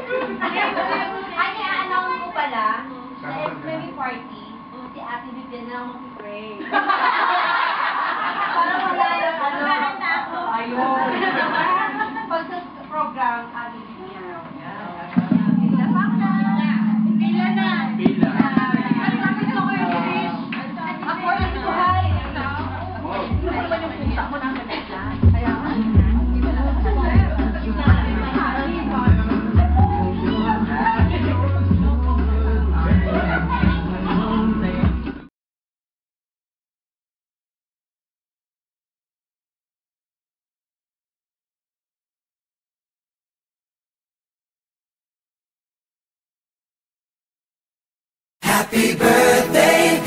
Ay, i-announce ko pala, sa next baby party, si Ate Vivian na mag-pray. Para wala yung ano. Ayun. Pag sa program, Ate Vivian. Pila na. Pila. Ang sabi ko kayo, Chris. Ako yung buhay. Ano ba yung punta ko ng kanila? Kaya nga. Happy birthday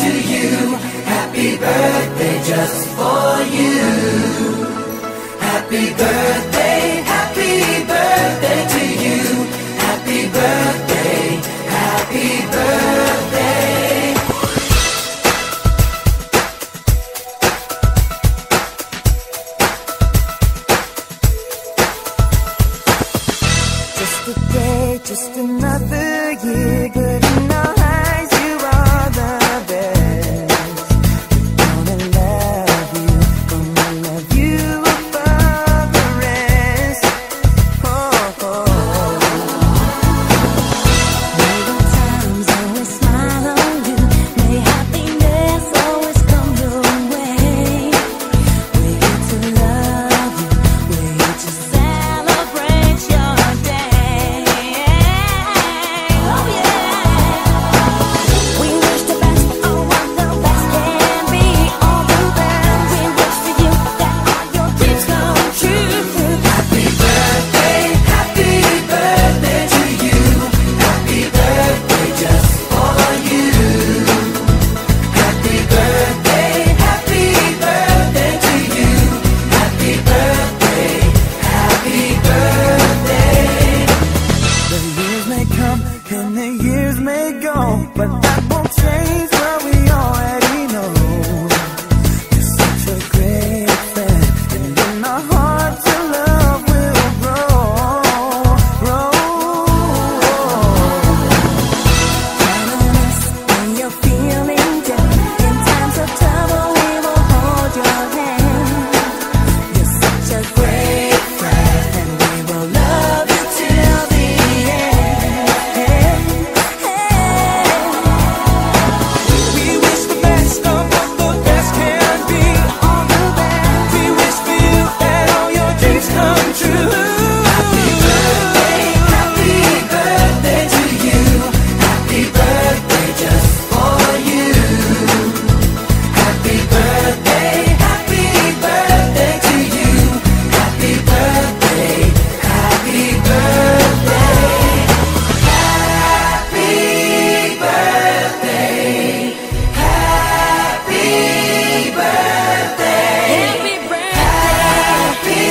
to you. Happy birthday just for you. Happy birthday to you. Happy birthday, happy birthday. Just a day, just another year, good in our eyes, you are the best. Gonna love you above the rest. Oh, oh. May the times always smile on you, may happiness always come your way. We're here to love you, we're here to celebrate your day. Oh yeah. We wish the best for what the best can be. All the best. We wish for you that all your dreams come true. Happy birthday to you. Happy birthday just for you. Happy birthday to you. Happy birthday, happy birthday. The years may come and the years may go, but that won't change what we already know. You're such a great friend, and in our hearts your love will grow. Count on us when you're feeling down. In times of trouble we will hold your hand. You're such a great friend, and we will love you till the end. We wish the best of what the best can be. All the best. We wish for you that all your dreams come true. Happy birthday to you. Happy birthday just for you. Happy birthday to you. Happy birthday, happy birthday. Happy birthday, happy birthday. Happy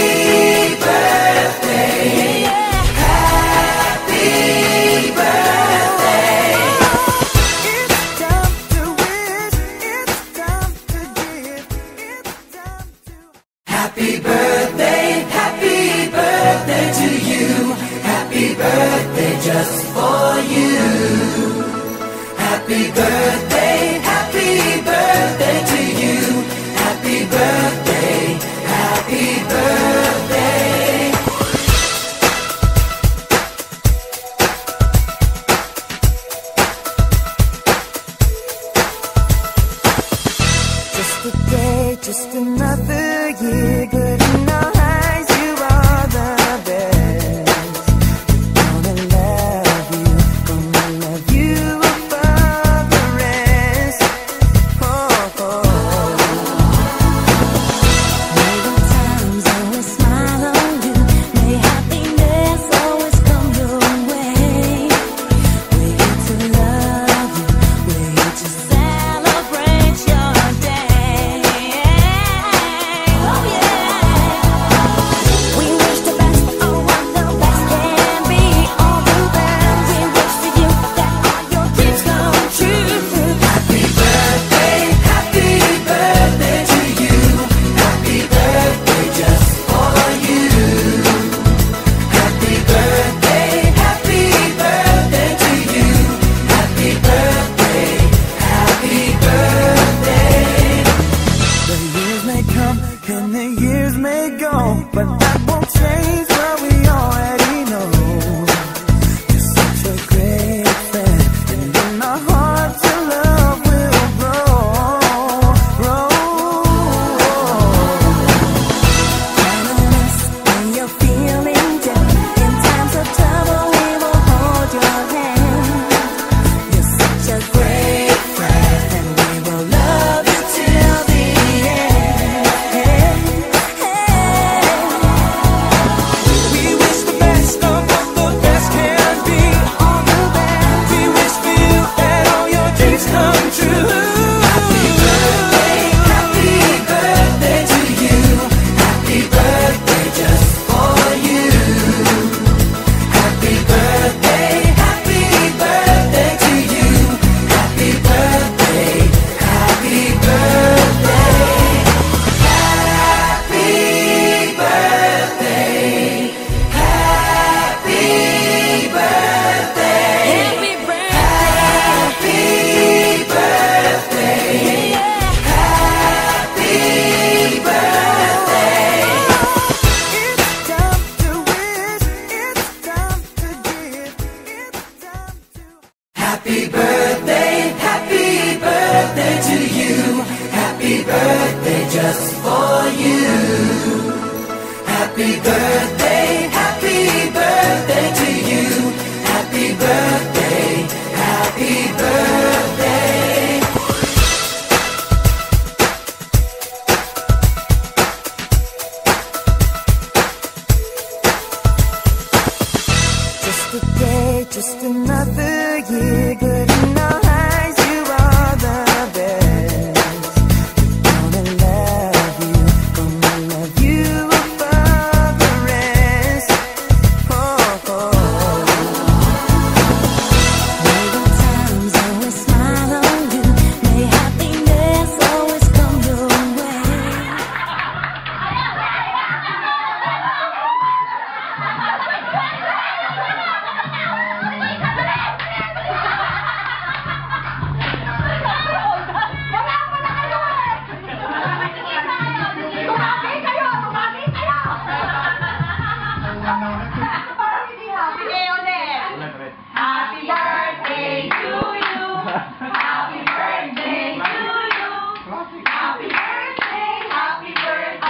birthday, happy birthday. It's time to wish, it's time to give, it's time to... Happy birthday to you. Happy birthday just for you. Happy birthday to you. Happy birthday, happy birthday. Just a day, just another year, good in our eyes, you are the best. Gonna love you above the rest. Oh, oh. May the times always smile on you, may happiness always come your way. We're here to love you, we're here to celebrate your day. Oh yeah. And the years may go, but that won't change what we already know. You're such a great friend, and in our hearts your love will grow. Reminisce when you're feeling down. In times of trouble we will hold your hand. You're such a great friend, and we will love you till the end. We wish the best of what the best can be. All the best. We wish for you that all your dreams come true. Happy birthday to you. Happy birthday just for you. Happy birthday to you. Happy birthday, happy birthday. Happy birthday, happy birthday. Happy birthday, happy birthday. It's time to wish, it's time to give, it's time to... Happy birthday to you. Happy birthday just for you. Happy birthday to you. Happy birthday, happy birthday. Just a day, just another year. Good in our eyes, you are the best. Gonna love you above the rest. Oh, oh. May the times always smile on you. May happiness always come your way. Happy birthday to you. Happy birthday to you. Happy birthday, happy birthday.